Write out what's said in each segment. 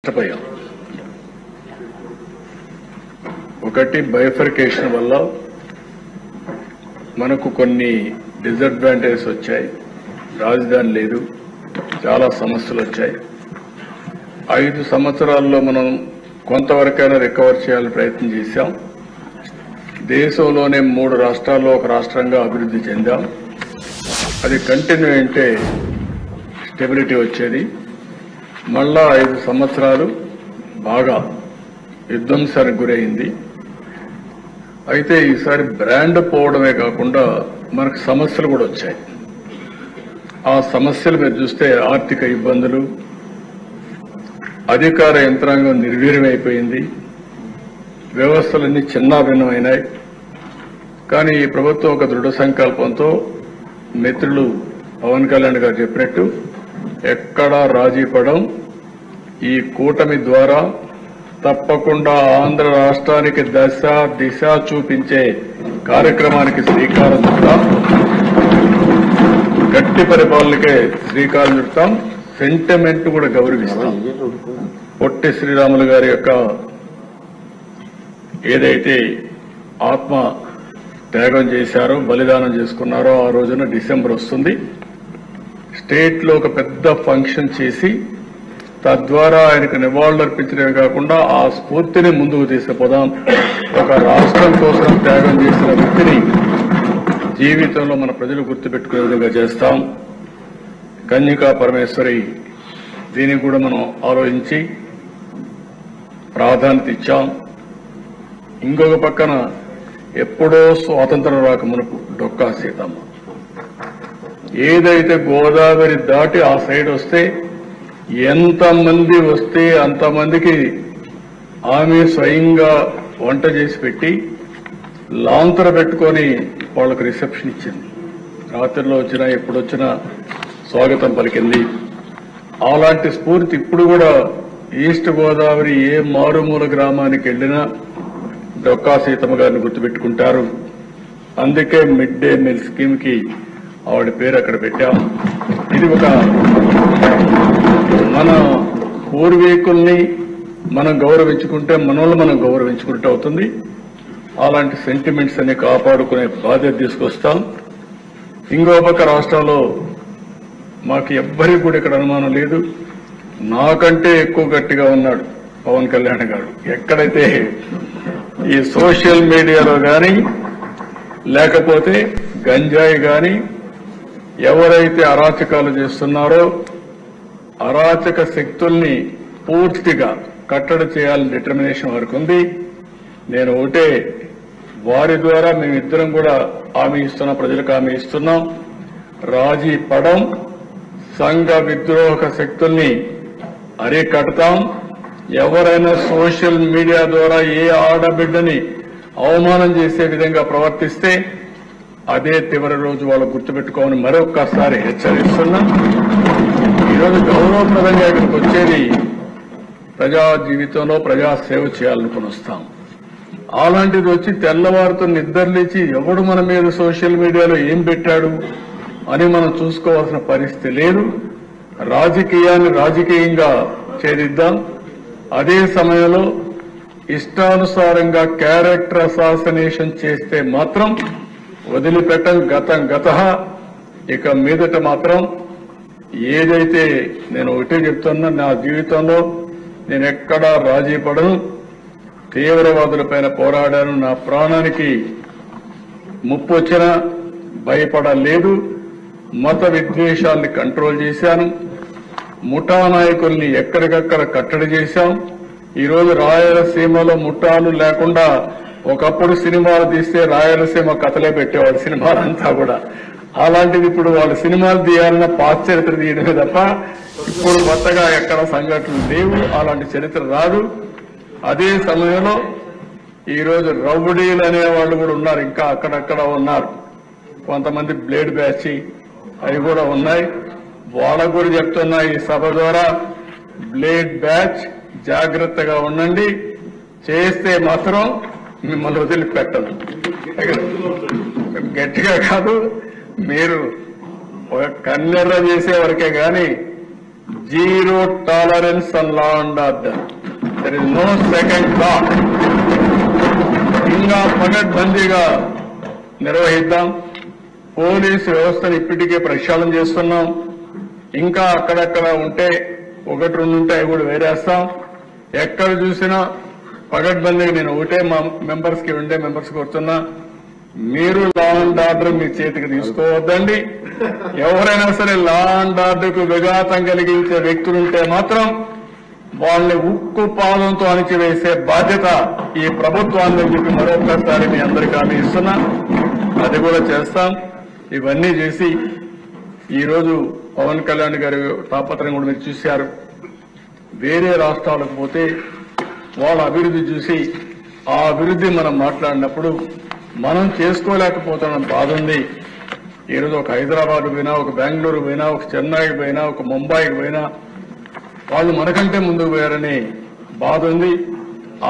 నష్టపోయాం. ఒకటి బైఫర్కేషన్ వల్ల మనకు కొన్ని డిసడ్వాంటేజెస్ వచ్చాయి. రాజధాని లేదు, చాలా సమస్యలు వచ్చాయి. 5 సంవత్సరాల్లో మనం కొంతవరకైనా రికవర్ చేయాలని ప్రయత్నం చేశాం. దేశంలోనే 3 రాష్ట్రాల్లో ఒక రాష్ట్రంగా అభివృద్ధి చెందాం. అది కంటిన్యూ అంటే స్టెబిలిటీ వచ్చేది. మళ్ళా 5 సంవత్సరాలు బాగా విధ్వంసానికి గురైంది. అయితే ఈసారి బ్రాండ్ పోవడమే కాకుండా మనకు సమస్యలు కూడా వచ్చాయి. ఆ సమస్యలు మీరు చూస్తే ఆర్థిక ఇబ్బందులు, అధికార యంత్రాంగం నిర్వీర్యమైపోయింది, వ్యవస్థలన్నీ చిన్నాభిన్నమైనాయి. కానీ ఈ ప్రభుత్వం ఒక దృఢ సంకల్పంతో మిత్రులు పవన్ కళ్యాణ్ గారు చెప్పినట్టు ఎక్కడా రాజీ పడం, ఈ కూటమి ద్వారా తప్పకుండా ఆంధ్ర రాష్ట్రానికి దశ దిశ చూపించే కార్యక్రమానికి శ్రీకారం చుడతాం. గట్టి పరిపాలనకే శ్రీకారం చుడతాం. సెంటిమెంట్ కూడా గౌరవిస్తాం. పొట్టి శ్రీరాములు గారి యొక్క ఏదైతే ఆత్మ త్యాగం చేశారో, బలిదానం చేసుకున్నారో, ఆ రోజున డిసెంబర్ వస్తుంది. స్టేట్ లో ఒక పెద్ద ఫంక్షన్ చేసి తద్వారా ఆయనకు నివాళులర్పించడమే కాకుండా ఆ స్ఫూర్తిని ముందుకు తీసుకుపోదాం. ఒక రాష్ట్రం కోసం త్యాగం చేసిన వ్యక్తిని జీవితంలో మన ప్రజలు గుర్తుపెట్టుకునే విధంగా చేస్తాం. కన్యకా పరమేశ్వరి, దీనికి కూడా మనం ఆలోచించి ప్రాధాన్యత ఇచ్చాం. ఇంకొక పక్కన ఎప్పుడో స్వాతంత్రం రాక మునుపు డొక్కా సీతమ్మ ఏదైతే గోదావరి దాటి ఆ సైడ్ వస్తే ఎంతమంది వస్తే అంతమందికి ఆమె స్వయంగా వంట చేసి పెట్టి లాంతర పెట్టుకొని వాళ్ళకు రిసెప్షన్ ఇచ్చింది. రాత్రిలో వచ్చినా ఎప్పుడు వచ్చినా స్వాగతం పలికింది. అలాంటి స్ఫూర్తి ఇప్పుడు కూడా ఈస్ట్ గోదావరి ఏ మారుమూల గ్రామానికి వెళ్లినా డొక్కా సీతమ్మ గారిని గుర్తుపెట్టుకుంటారు. అందుకే మిడ్ డే మీల్ స్కీమ్ కి ఆవిడ పేరు అక్కడ పెట్టాం. ఇది ఒక మన పూర్వీకుల్ని మనం గౌరవించుకుంటే మనల్ని మనం గౌరవించుకుంటే అవుతుంది. అలాంటి సెంటిమెంట్స్ అన్ని కాపాడుకునే బాధ్యత తీసుకొస్తాం. ఇంకో పక్క రాష్ట్రాల్లో మాకు ఎవ్వరికి కూడా ఇక్కడ అనుమానం లేదు, నాకంటే ఎక్కువ గట్టిగా ఉన్నాడు పవన్ కళ్యాణ్ గారు. ఎక్కడైతే ఈ సోషల్ మీడియాలో గాని లేకపోతే గంజాయి గాని ఎవరైతే అరాచకాలు చేస్తున్నారో అరాచక శక్తుల్ని పూర్తిగా కట్టడి చేయాలని డిటర్మినేషన్ వరకు ఉంది. నేను ఒకటే, వారి ద్వారా మేమిద్దరం కూడా హామీ ఇస్తున్నాం, ప్రజలకు హామీ ఇస్తున్నాం. రాజీ పడం, సంఘ విద్రోహక శక్తుల్ని అరికడతాం. ఎవరైనా సోషల్ మీడియా ద్వారా ఏ ఆడబిడ్డని అవమానం చేసే విధంగా ప్రవర్తిస్తే అదే చివరి రోజు వాళ్ళు గుర్తుపెట్టుకోమని మరొక్కసారి హెచ్చరిస్తున్నా. ఈరోజు గౌరవప్రదంగా ఇక్కడికి వచ్చేది ప్రజా జీవితంలో ప్రజా సేవ చేయాలనుకుని వస్తాం. అలాంటిది వచ్చి తెల్లవారితో నిద్రలేచి ఎవడు మన మీద సోషల్ మీడియాలో ఏం పెట్టాడు అని మనం చూసుకోవాల్సిన పరిస్థితి లేదు. రాజకీయాన్ని రాజకీయంగా ఛేదిద్దాం. అదే సమయంలో ఇష్టానుసారంగా క్యారెక్టర్ అసాసినేషన్ చేస్తే మాత్రం వదిలిపెట్టం. గతం గతః. ఇక మీదట మాత్రం ఏదైతే నేను ఒకటే చెప్తున్నా, నా జీవితంలో నేను ఎక్కడా రాజీ పడను. తీవ్రవాదులపైన పోరాడాను. నా ప్రాణానికి ముప్పు వచ్చినా భయపడలేదు. మత విద్వేషాల్ని కంట్రోల్ చేశాను. ముఠా నాయకుల్ని ఎక్కడికక్కడ కట్టడి చేశాం. ఈరోజు రాయలసీమలో ముఠాలు లేకుండా ఒకప్పుడు సినిమాలు తీస్తే రాయలసీమ కథలే పెట్టేవాడు సినిమాలంతా కూడా. అలాంటిది ఇప్పుడు వాళ్ళు సినిమాలు తీయాలన్న పాత చరిత్ర తీయడమే తప్ప ఇప్పుడు కొత్తగా ఎక్కడ సంఘటనలు లేవు. అలాంటి చరిత్ర రాదు. అదే సమయంలో ఈరోజు రౌడీలు అనే వాళ్ళు కూడా ఉన్నారు, ఇంకా అక్కడక్కడ ఉన్నారు. కొంతమంది బ్లేడ్ బ్యాచ్ అవి కూడా ఉన్నాయి. వాళ్ళ గురి చెప్తున్నా ఈ సభ ద్వారా, బ్లేడ్ బ్యాచ్ జాగ్రత్తగా ఉండండి. చేస్తే మాత్రం మిమ్మల్ని వదిలిపెట్టను. గట్టిగా కాదు, మీరు ఒక కన్నెర్ర చేసే వరకే గాని zero tolerance on law and order. There is no second thought. ఇంకా పకడ్బందీగా నిర్వహిద్దాం. పోలీసు వ్యవస్థను ఇప్పటికే ప్రక్షాళన చేస్తున్నాం. ఇంకా అక్కడక్కడ ఉంటే ఒకటి రెండు ఉంటే అవి కూడా వేరేస్తాం. ఎక్కడ చూసినా పకడ్బందీగా నేను ఒకటే మా మెంబర్స్ కి వస్తున్నా, మీరు లా అండ్ ఆర్డర్ మీ చేతికి తీసుకోవద్దండి. ఎవరైనా సరే లా అండ్ ఆర్డర్ కు విఘాతం కలిగించే వ్యక్తులుంటే మాత్రం వాళ్ళని ఉక్కు పాదంతో అణిచివేసే బాధ్యత ఈ ప్రభుత్వాన్ని చెప్పి మరొకసారి మీ అందరికీ హామీ ఇస్తున్నా. అది కూడా చేస్తాం. ఇవన్నీ చేసి ఈరోజు పవన్ కళ్యాణ్ గారి తాపత్రయం కూడా మీరు చూశారు. వేరే రాష్ట్రాలకు పోతే వాళ్ళ అభివృద్ధి చూసి ఆ అభివృద్ధి మనం మాట్లాడినప్పుడు మనం చేసుకోలేకపోతున్న బాధ ఉంది. ఈరోజు ఒక హైదరాబాద్ పోయినా, ఒక బెంగళూరు పోయినా, ఒక చెన్నైకి పోయినా, ఒక ముంబైకి పోయినా వాళ్ళు మనకంటే ముందుకు పోయారని బాధ ఉంది.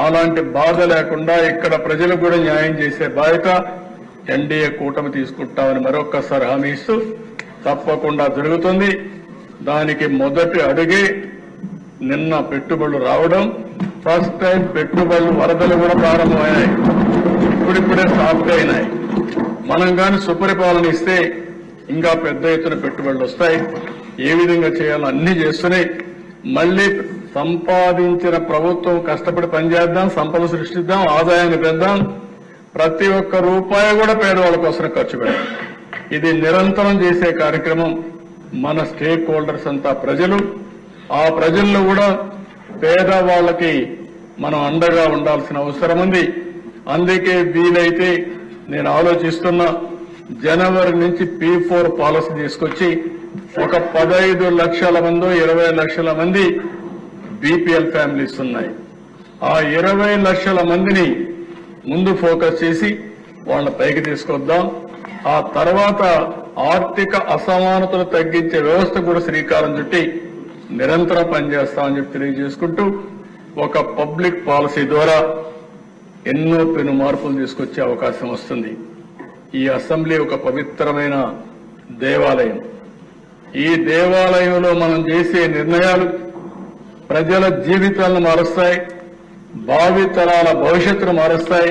అలాంటి బాధ లేకుండా ఇక్కడ ప్రజలకు కూడా న్యాయం చేసే బాధ్యత ఎన్డీఏ కూటమి తీసుకుంటామని మరొక్కసారి హామీ ఇస్తూ తప్పకుండా జరుగుతుంది. దానికి మొదటి అడుగే నిన్న పెట్టుబడులు రావడం. ఫస్ట్ టైం పెట్టుబడులు వరదలు కూడా ప్రారంభమయ్యాయి. ఇప్పుడిప్పుడే సాఫ్ట్ అయినాయి. మనం కానీ సుపరిపాలన ఇస్తే ఇంకా పెద్ద ఎత్తున పెట్టుబడులు వస్తాయి. ఏ విధంగా చేయాలో అన్ని చేస్తున్నాయి. మళ్లీ సంపాదించిన ప్రభుత్వం కష్టపడి పనిచేద్దాం, సంపద సృష్టిద్దాం, ఆదాయాన్ని పెందాం. ప్రతి ఒక్క రూపాయి కూడా పేదవాళ్ళ కోసం ఖర్చు పెడదాం. ఇది నిరంతరం చేసే కార్యక్రమం. మన స్టేక్ హోల్డర్స్ అంతా ప్రజలు. ఆ ప్రజల్లో కూడా పేదవాళ్లకి మనం అండగా ఉండాల్సిన అవసరం ఉంది. అందుకే వీలైతే నేను ఆలోచిస్తున్నా, జనవరి నుంచి P4 పాలసీ తీసుకొచ్చి ఒక 15 లక్షల మందో 20 లక్షల మంది బీపీఎల్ ఫ్యామిలీస్ ఉన్నాయి. ఆ 20 లక్షల మందిని ముందు ఫోకస్ చేసి వాళ్ళ పైకి తీసుకొద్దాం. ఆ తర్వాత ఆర్థిక అసమానతలు తగ్గించే వ్యవస్థ కూడా శ్రీకారం చుట్టి నిరంతరం పనిచేస్తామని చెప్పి తెలియజేసుకుంటూ ఒక పబ్లిక్ పాలసీ ద్వారా ఎన్నో పెను మార్పులు తీసుకొచ్చే అవకాశం వస్తుంది. ఈ అసెంబ్లీ ఒక పవిత్రమైన దేవాలయం. ఈ దేవాలయంలో మనం చేసే నిర్ణయాలు ప్రజల జీవితాలను మారుస్తాయి, భావితరాల భవిష్యత్తును మారుస్తాయి.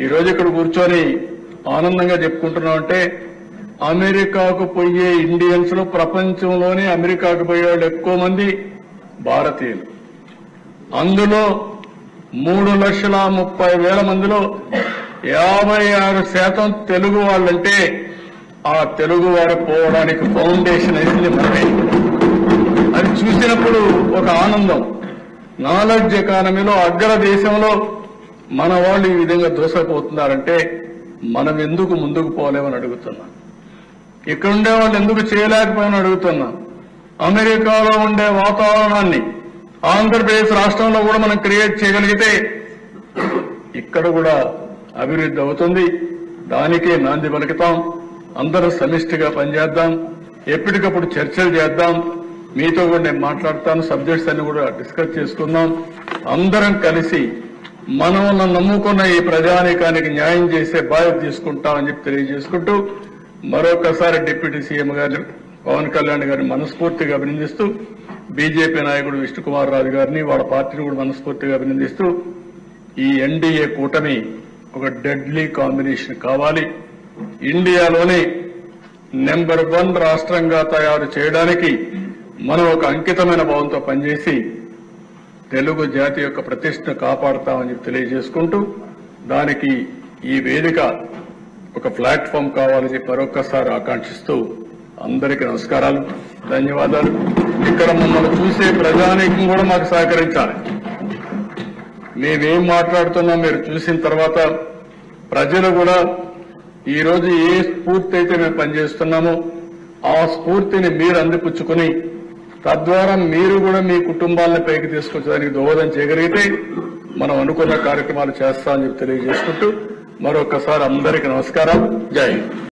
ఈ రోజు ఇక్కడ కూర్చొని ఆనందంగా చెప్పుకుంటున్నామంటే అమెరికాకు పోయే ఇండియన్స్ లో ప్రపంచంలోనే అమెరికాకు పోయేవాళ్ళు ఎక్కువ మంది భారతీయులు. అందులో 3,30,000 మందిలో 56% తెలుగు వాళ్ళంటే ఆ తెలుగు వారు పోవడానికి ఫౌండేషన్ అయింది మనమే. అది చూసినప్పుడు ఒక ఆనందం. నాలెడ్జ్ ఎకానమీలో అగ్ర దేశంలో మన వాళ్ళు ఈ విధంగా దూసపోతున్నారంటే మనం ఎందుకు ముందుకు పోలేమని అడుగుతున్నా. ఇక్కడ ఉండే వాళ్ళు ఎందుకు చేయలేకపోయామని అడుగుతున్నా. అమెరికాలో ఉండే వాతావరణాన్ని ఆంధ్రప్రదేశ్ రాష్ట్రంలో కూడా మనం క్రియేట్ చేయగలిగితే ఇక్కడ కూడా అభివృద్ధి అవుతుంది. దానికే నాంది పలుకుతాం. అందరూ సమిష్టిగా పనిచేద్దాం. ఎప్పటికప్పుడు చర్చలు చేద్దాం. మీతో కూడా నేను మాట్లాడతాను. సబ్జెక్ట్స్ అన్ని కూడా డిస్కస్ చేసుకుందాం. అందరం కలిసి మనం నమ్ముకున్న ఈ ప్రజానీకానికి న్యాయం చేసే బాధ్యత తీసుకుంటామని చెప్పి తెలియజేసుకుంటూ మరొకసారి డిప్యూటీ సీఎం గారిని పవన్ కళ్యాణ్ గారిని మనస్ఫూర్తిగా అభినందిస్తూ బీజేపీ నాయకుడు విష్ణుకుమార్ రాజు గారిని వాళ్ళ పార్టీని కూడా మనస్ఫూర్తిగా అభినందిస్తూ ఈ ఎన్డీఏ కూటమి ఒక డెడ్లీ కాంబినేషన్ కావాలి. ఇండియాలోనే నెంబర్ 1 రాష్ట్రంగా తయారు చేయడానికి మనం ఒక అంకితమైన భావంతో పనిచేసి తెలుగు జాతి యొక్క ప్రతిష్టను కాపాడుతామని తెలియజేసుకుంటూ దానికి ఈ వేదిక ఒక ప్లాట్ఫామ్ కావాలని చెప్పి మరొక్కసారి ఆకాంక్షిస్తూ అందరికీ నమస్కారాలు, ధన్యవాదాలు. ఇక్కడ మమ్మల్ని చూసే ప్రజానీకం కూడా మాకు సహకరించాలి. మేమేం మాట్లాడుతున్నాం మీరు చూసిన తర్వాత ప్రజలు కూడా ఈ రోజు ఏ స్ఫూర్తి అయితే మేము పనిచేస్తున్నామో ఆ స్ఫూర్తిని మీరు అందిపుచ్చుకుని తద్వారా మీరు కూడా మీ కుటుంబాలను పైకి తీసుకొచ్చడానికి దోహదం చేయగలిగితే మనం అనుకున్న కార్యక్రమాలు చేస్తామని చెప్పి తెలియజేసుకుంటూ మరొకసారి అందరికీ నమస్కారం. జై హింద్.